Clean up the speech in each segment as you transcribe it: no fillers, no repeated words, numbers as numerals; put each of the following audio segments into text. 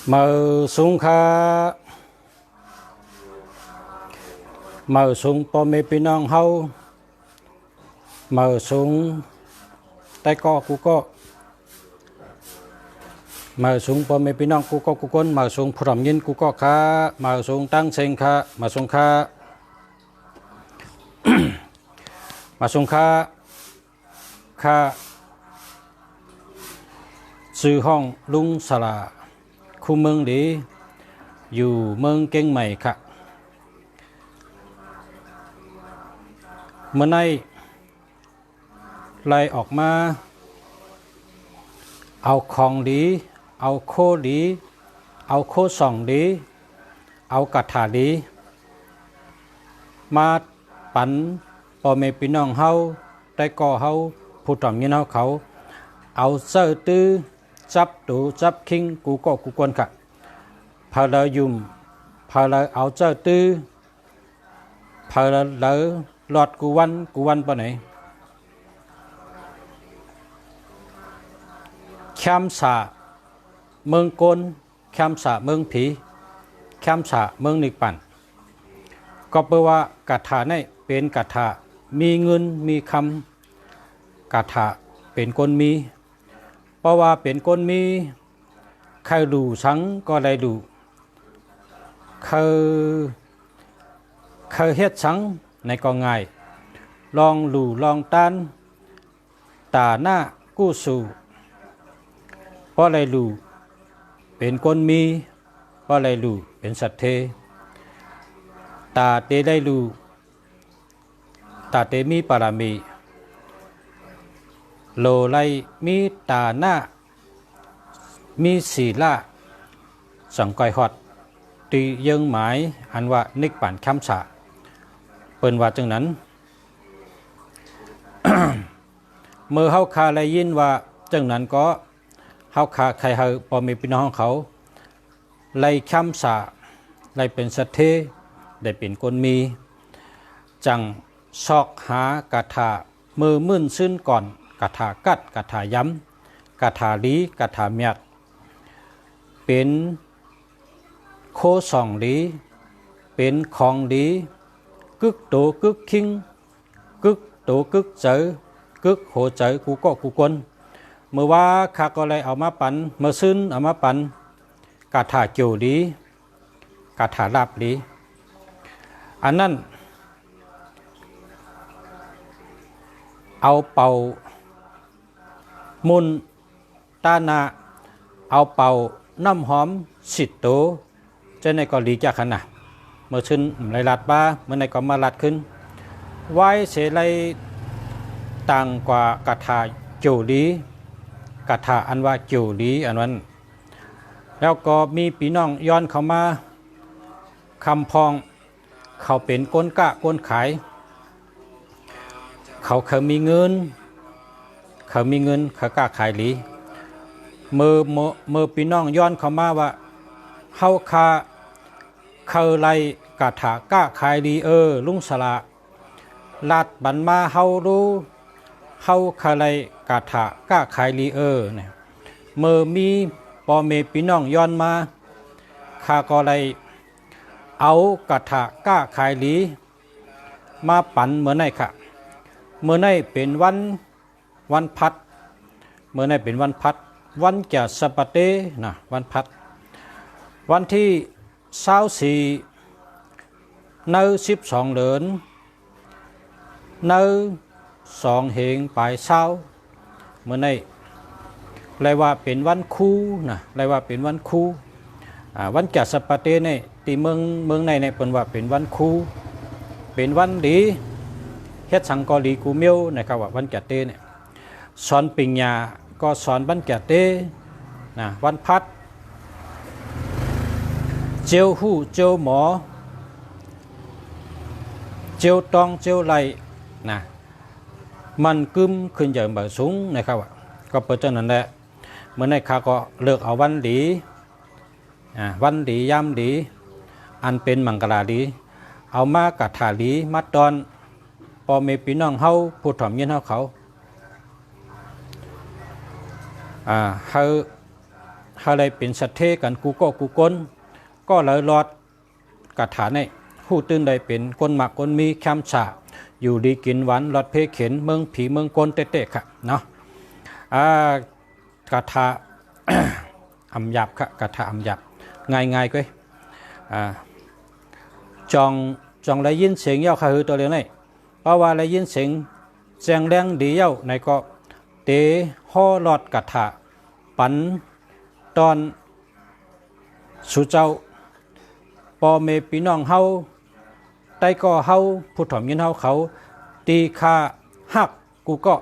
mở xuống kha mở xuống po mê pi nong hâu mở xuống tay co cú co mở xuống po mê pi nong cú co cú con mở xuống phù rầm nhiên cú co kha mở xuống tăng sinh kha mở xuống kha mở xuống kha kha sư hong lung sà la khuเมืองดีอยู่เมืองเก่งใหม่ค่ะเมื่อในไล่ออกมาเอาของดีเอาโคดีเอาโคส่องดีเอากระถาดีมาปั่นพ่อแม่พี่น้องเฮาได้ก่อเฮาผู้ทำยินเฮาเขาเอาเสื้อตื้อจับตูจับคิงกูก็กูกวนค่ะพาเรายุ่มพาเราเอาเจ้าตื้อพาเราหลอดกูวันปะไหนแคมสาเมืองกลแคมสาเมืองผีแคมสาเมืองนิกปันก็แปลว่ากถาเนี่ยเป็นกถามีเงินมีคำกถาเป็นคนมีเพราะว่าเป็นคนมีใครดูสังก็ได้ดูเคยเฮ็ดสังในก็ง่ายลองหลู่ลองต้านตาหน้ากู้สู่เพราะอะไรรู้เป็นคนมีเพราะอะไรรู้เป็นสัตว์เทตาเตได้รู้ตาเตมีปารามีโลไลมีตาหน้ามีศีลาสังกอยฮอดตียังหมายอันว่านิกปันคำสะเปิ้นว่าจังนั้น เมื่อเฮาคาได้ยินว่าจังนั้นก็เฮาคาใครเฮาพ่อแม่พี่น้องเขาไล่คำสะไล่เป็นสัตเทได้เป็นคนมีจังซอกหากถามือมื่นซึ้นก่อนกถากัดกถาย้ำกถาลีกถาเมียดเป็นโคส่องดีเป็นของดีกึกโตกึกคิงกึกโตกึกเจอกึกโหเจอกูก็กูกวนเมื่อว่าข้าก็เลยเอามาปั่นเมื่อซึ้นเอามาปั่นกถาเกี่ยวดีกถาลาบดีอันนั้นเอาเป่ามุนตานาเอาเป่าน้ำหอมสิโตจะในก็ลีจากขนาดเมื่อชื่นไรลัดบ้าเมื่อในก็มาลัดขึ้นไว้เสไรต่างกว่ากถาโจดีกถาอันว่าโจดีอันนั้นแล้วก็มีพี่น้องย้อนเข้ามาคำพองเขาเป็นก้นกะก้นขายเขามีเงินเขากล้าขายหลีเมื่อพี่น้องย้อนเข้ามาว่าเฮาคาเคยไล่กะถากล้าขายดีลุงสละลาดบันมาเฮารู้เฮาเคยไล่กะถากล้าขายดีเนี่ยเมื่อมีพ่อแม่พี่น้องย้อนมาข้าก็เลยเอากะถากล้าขายดีมาปั่นเมื่อไหนค่ะเมื่อไหนเป็นวันพัดเมื่อไหนเป็นวันพัดวันแก่สปาเตนะวันพัดวันที่24ใน12 เดือนใน2 เหงปลายเช้าเมื่อไหนเรียกว่าเป็นวันคูนะเรียกว่าเป็นวันคูวันแก่สปาเตเนี่ยที่เมืองในเนี่ยเป็นว่าเป็นวันคูเป็นวันดีเฮ็ดสังกอลีกูเมียวนะครับว่าวันแก่เตเนี่ยสอนปิญญาก็สอนวันแก่เตนะวันพัดเจียวหู้เจียวหมอเจียวตองเจียวไหลนะมันกึมขึ้นใหญ่เบอสูงนะครับว่าก็เปิดจังนั้นแหละเมื่อในข้าก็เลือกเอาวันดีวันดียามดีอันเป็นมังกรดีเอามากะถาดีมัดดอนพอมีพี่น้องเฮาผู้ถ่อมยินเฮาเขาเฮา เฮาเลยเป็นสัตเทกันกูก็กูก้นก็เลยรอดกระถาในผู้ตื่นได้เป็นคนหมักคนมีแคมฉาอยู่ดีกินหวานรอดเพเข็นเมืองผีเมืองก้นเตะๆค่ะเนาะกระถา อำหยับค่ะกระถาอำหยับง่ายๆก็จองได้ยินเสียงเย้าค่ะคือตัวเดียวนี่เพราะว่าได้ยินเสียงแจงแรงดีเย้าในก็เตะห่อหลอดกระถาปันตอนสุเจ้าปอเมพี่น้องเฮาใต้ก็เฮาผู้ถ่อมยินเฮาเขาตีคาหักกูก็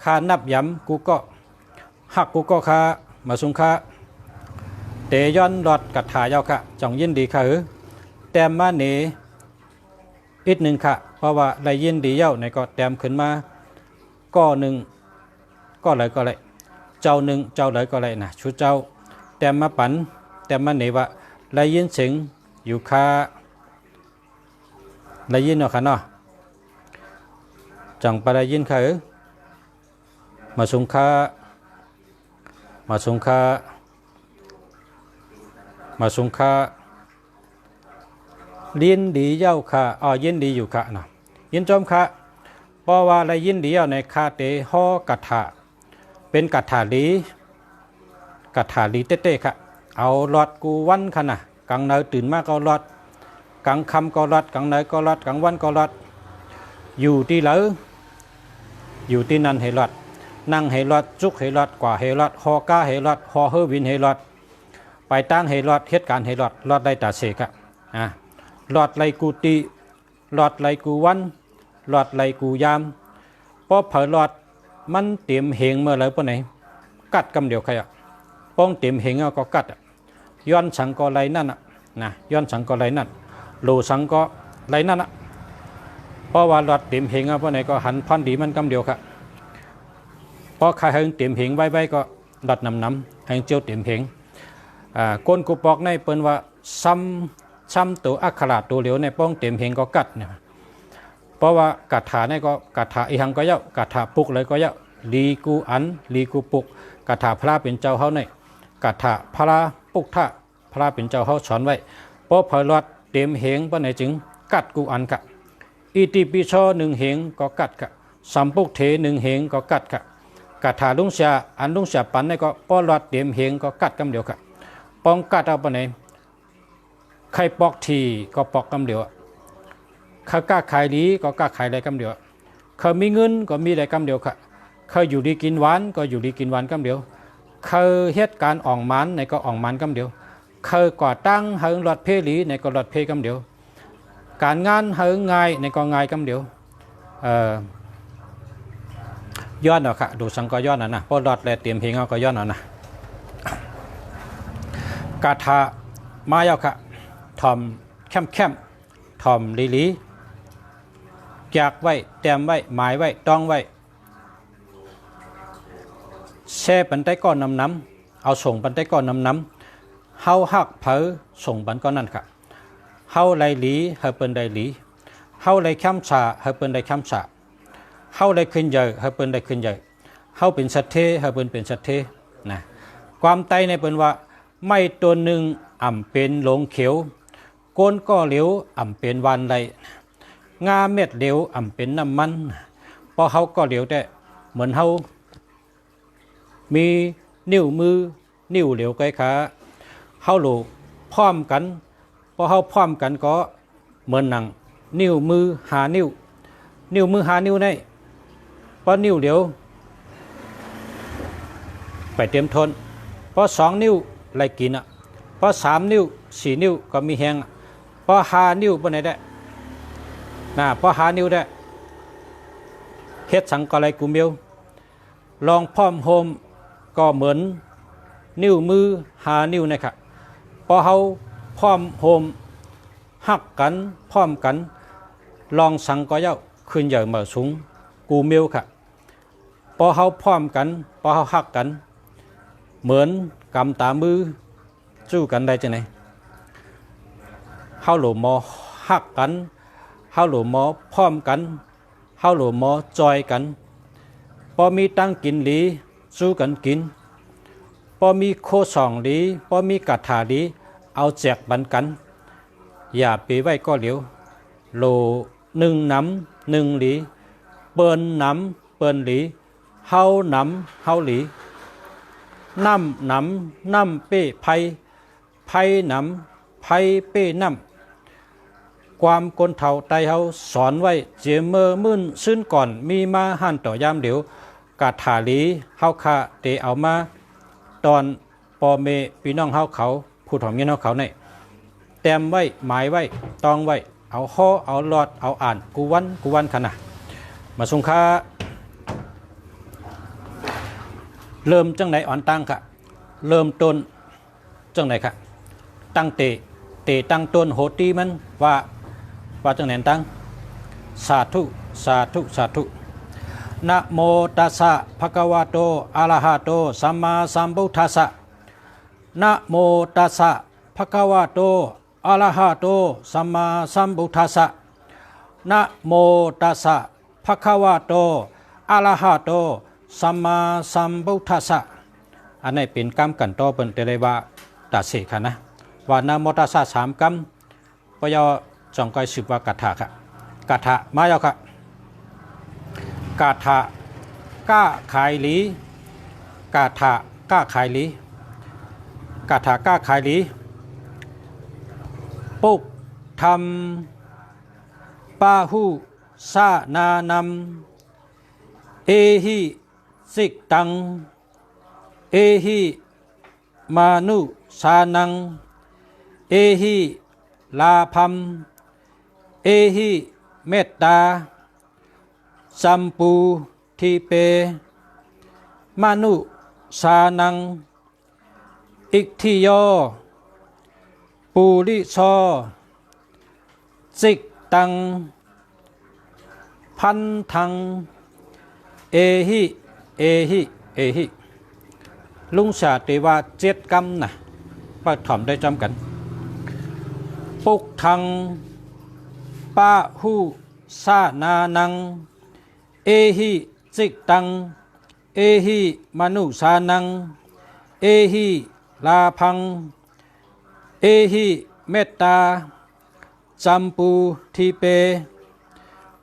คานับย้ำกูก็หักกูก็คามาสุงคาเตย้อนหลอดกระถาเย้าค่ะจ่องยินดีค่ะแต่มาเนอีกหนึ่งค่ะเพราะว่าได้ยินดีเย้าในก็แต้มขึ้นมาก็หนึ่งก็เลยเจ้าหนึ่งเจ้าเลยก็เลยนะชุดเจ้าแต้มมาปันแต้มมาเนว่าได้ยินเสียงอยู่ค่ะได้ยินเนาะค่ะเนาะจังไปได้ยินค่ะมาสุงคายินดีเย้าค่ะยินดีอยู่ค่ะนะยินจอมค่ะเพราะว่าได้ยินดีเย้าในคาเตห่อกระถาเป็นกระถาลีเต้ๆค่ะเอาหลอดกูวันค่ะนะกลางเนยตื่นมากก็หลอดกลางคำก็หลอดกลางเนยก็หลอดกลางวันก็หลอดอยู่ที่เหลืออยู่ที่นั่นให้หลอดนั่งให้หลอดจุกให้หลอดกว่าให้หลอดหอก้าให้หลอดหอเฮวินให้หลอดไปตั้งให้หลอดเหตุการณ์ให้หลอดได้ตาเสกอะหลอดไหลกูตีหลอดไหลกูวันหลอดไหลกูยามพอเผลอหลอดมันเตรียมเหงเมื่อไรปะไหนกัดกำเดียวใครป้องเตรียมเหงก็กัดย้อนสังก็ไหลนั่นนะย้อนสังก็ไหลนั่นโลสังก็ไหลนั่นเพราะว่าหลอดเตรียมเหงปะไหนก็หันพันดีมันกำเดียวค่ะพอใครให้เตรียมเหงไว้ก็หลอดน้ำให้เจียวเตรียมเหงก้นกูปอกในเปิ้นว่าซ้ำตัวอักขระตัวเหลียวในป้องเต็มเหงก็กัดเนี่ยเพราะว่ากระถาในก็กระถาอีหังก็เย้ากระถาปุกเลยก็เย้าลีกูอันลีกูปุกกระถาพระเป็นเจ้าเฮาในกระถาพระปุกท่าพระเป็นเจ้าเฮาสอนไว้เพราะพอรอดเต็มเหงปะไหนจึงกัดกูอันกะอิติปิโสหนึ่งเหงก็กัดกะสัมปุกเถหนึ่งเหงก็กัดกะกระถาลุงเสียอันลุงเสียปันในก็ป้อรอดเต็มเหงก็กัดกำเดียวกะป้องกัดเอาปะไหนใครปอกทีก็ปอกกำเดียวเขากล้าขายดีก็กล้าขายอะไรกำเดียวเขามีเงินก็มีอะไรกำเดียวค่ะเขาอยู่ดีกินหวานก็อยู่ดีกินหวานกำเดียวเขาเหตุการณ์อ่องมันในก็อ่องมันกำเดียวเขาก่อตั้งเฮงหลอดเพลีในก็หลอดเพกำเดียวการงานเฮงง่ายในก็ง่ายกำเดียวย้อนเอาค่ะดูสังก็ย้อนนะเพราะหลอดแลเตรียมเพลงเอาก็ย้อนเอานะกาถามาเย้าค่ะทอมเข้มทอมลีจากไว้แต้มไว้หมายไว้ต้องไว้แช่ปันใต้ก้อนน้ำเอาส่งปันใต้ก้อนน้ำเฮาหักเผอส่งปันก้อนนั่นค่ะเฮาไลลีเฮาเปิ้นไดลีเฮาไลข้ามสาเฮาเปิ้นไดข้ามสาเฮาไลขึ้นใหญ่เฮาเปิ้นไดขึ้นใหญ่เฮาเป็นสัตเทเฮาเปิ้นเป็นสัตเทนะความไตในเปิ้นว่าไม่ตัวหนึ่งอ่ำเป็นหลงเขียวก้นก็เหลวอ่ำเป็นวันไรงาเม็ดเหลวอ่ำเป็นน้ำมันพอเฮาก็เหลวแต่เหมือนเฮามีนิ้วมือนิ้วเหลวไกลขาเฮาโหลพร้อมกันพอเฮาพร้อมกันก็เหมือนหนังนิ้วมือหานิ้วมือหานิ้วในพอนิ้วเหลวไปเต็มทนพอ2 นิ้วไล่กินพอ3 นิ้ว4 นิ้วก็มีแหงพอ5 นิ้วปานใดได้พอ5 นิ้วได้เฮ็ดสังก็ไลกูเมียวลองพร้อมโฮมก็เหมือนนิ้วมือ5 นิ้วนะครับพอเฮาพร้อมโฮมหักกันพร้อมกันลองสังก็เย้าขึ้นใหญ่มาสูงกูเมียวค่ะพอเฮาพร้อมกันพอเฮาหักกันเหมือนกำตามือสู้กันได้จังไหนเฮาโหลมอหักกันเฮาโหลมอพร้อมกันเฮาโหลมอจอยกันพอมีตั้งกินหลีสู้กันกิน พอมีโคสองหลีพอมีกาถาหลีเอาแจกบันกันอย่าไปไว้ก็เหลียวโลหนึ่งน้ำหนึ่งหลีเปิ้นน้ำเปิ้นหลีเฮาน้ำเฮาหลีน้ำน้ำน้ำเป้ไผ่ไผ่น้ำไผ่เป้น้ำความคนเฒ่าไตเฮาสอนไว้เจเมอมื่นซึ้นก่อนมีมาหันต่อยามเดี๋ยวกาถาหลีเฮาคาเตเอามาตอนปอเมพี่น้องเฮาเขาผู้ถ่อมยินเฮาเขาเนี่ยแต้มไว้หมายไว้ตองไว้เอาข้อเอาหลอดเอาอ่านกูวันขนาดมาสงค่าเริ่มจังไหนอ่อนตั้งค่ะเริ่มต้นจังไหนค่ะตั้งเตตั้งต้นโหตีมันว่าจังไหนตั้งสาธุสาธุสาธุนะโมตัสสะภะคะวะโตอะระหะโตสัมมาสัมพุทธัสสะนะโมตัสสะภะคะวะโตอะระหะโตสัมมาสัมพุทธัสสะนะโมตัสสะภะคะวะโตอะระหะโตสัมมาสัมพุทธัสสะอันนี้เป็นกรรมกันต่อเป็นเตเรวาตาเสค่ะนะว่านะโมตัสสะ3กรรมปยจองก้อยสืบว่ากาถาค่ะกาถามาแล้วค่ะกาถาก้าขายหลีกาถาก้าขายหลีกาถาก้าขายหลีปุกธรรมปาหูสานานำเอหิสิกตังเอหิมานุสานังเอหิลาภัมเอหิเมตตาสัมปูทีเปมนุสานังอิกทิโยปูริโชสิกตังพันธังเอหิเอหิเอหิลุงชาติว่า7 กรรมนะป้าถ่อมได้จำกันปุกทังปะหูสานานังเอหิสิกตังเอหิมนุสานังเอหิลาภังเอหิเมตตาจัมปูทีเป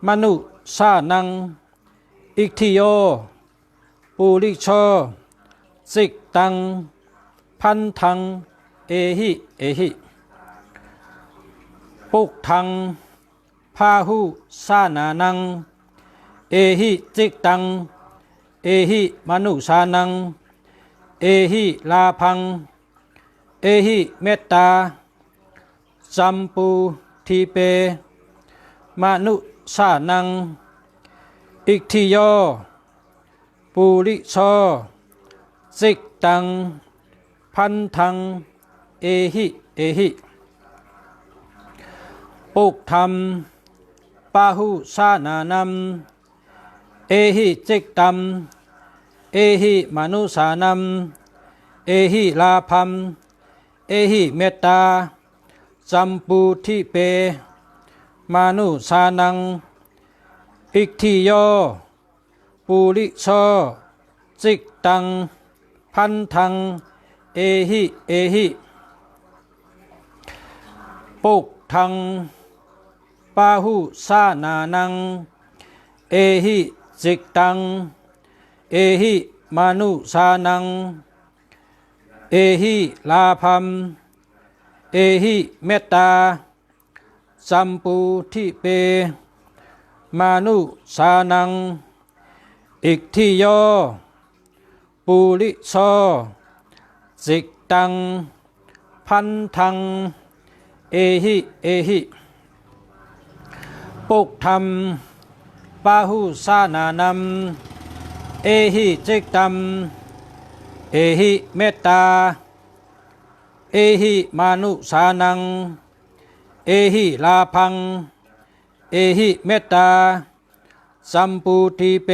มนุสานังอิกทิโยปุริโชสิกตังพันธังเอหิเอหิปุกทังพาหุสานานังเอหิสิกตังเอหิมนุสานังเอหิลาภังเอหิเมตตาสัมปูทีเปมนุสานังอิกทิโยปุริโชสิกตังพันธังเอหิเอหิปุกธรรมปาหุสานานัมเอหิสิกตัมเอหิมนุสานัมเอหิลาภัมเอหิเมตตาสัมปูทิเปมนุสานังอิกทิโยปุริโชสิกตังพันธังเอหิเอหิปุกทังปาหุสานานังเอหิสิกตังเอหิมนุสานังเอหิลาภัมเอหิเมตตาสัมปูทิเปมนุสานังอิกทิโยปุริโชสิกตังพันธังเอหิเอหิปุกธรรมปาหุสานานัมเอหิสิกตัมเอหิเมตตาเอหิมานุสานังเอหิลาภังเอหิเมตตาสัมปูทิเป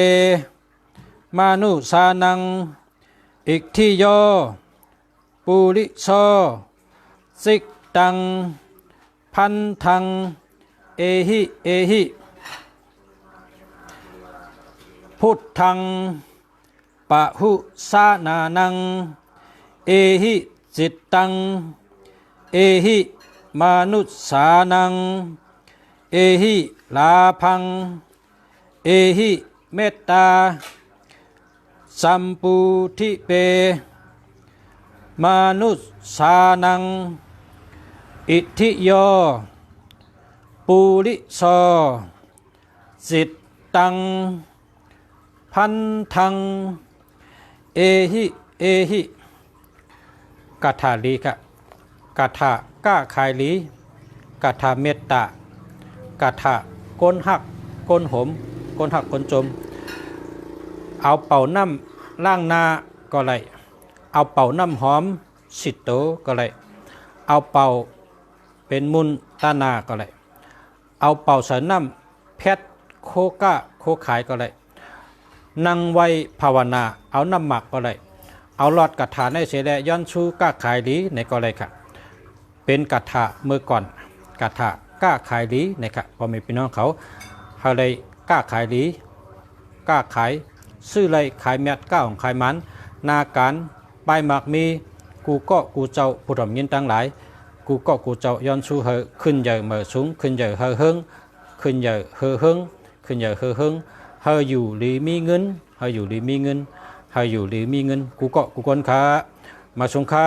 มานุสานังอิกทิโยปุริโชสิกตังพันธังเอหิเอหิพุทธังปะหุสานานัง เอหิจิตตังเอหิมนุษสานังเอหิลาพังเอหิเมตตาสัมปูทิเปมนุษสานังอิทธิโยปุริโสจิตตังพันธังเอหิเอหิกถาลีกะกถาก้าขายลีกถาเมตตากถาก้นหักก้นหมก้นหักก้นจมเอาเป่าน้ำล่างนาก็ไรเอาเป่าน้ำหอมสิโตก็ไรเอาเป่าเป็นมุนตานาก็ไรเอาเป่าใส่น้ำเพชรโคก้าโคขายก็ไรนั่งไว้ภาวนาเอาน้ำหมักก็ไรเอาหลอดกระถาในเสดย้อนชูก้าขายลีในก็ไรค่ะเป็นกระถาเมื่อก่อนกระถาก้าขายลีนะครับพอมีพี่น้องเขาเลยก้าขายลีก้าขายซื้อไรขายเม็ดก้าของขายมันนาการใบหมากมีกูก็กูเจ้าผู้ร่ำยินตั้งหลายกูก็กูเจ้าย้อนชูเหอขึ้นใหญ่เมื่อสูงขึ้นใหญ่เหอเฮิงขึ้นใหญ่เหอเฮิงขึ้นใหญ่เหอเฮิงเฮออยู่หรือมีเงินเฮออยู่หรือมีเงินเฮออยู่หรือมีเงินกูก็กูคนค้ามาสงค้า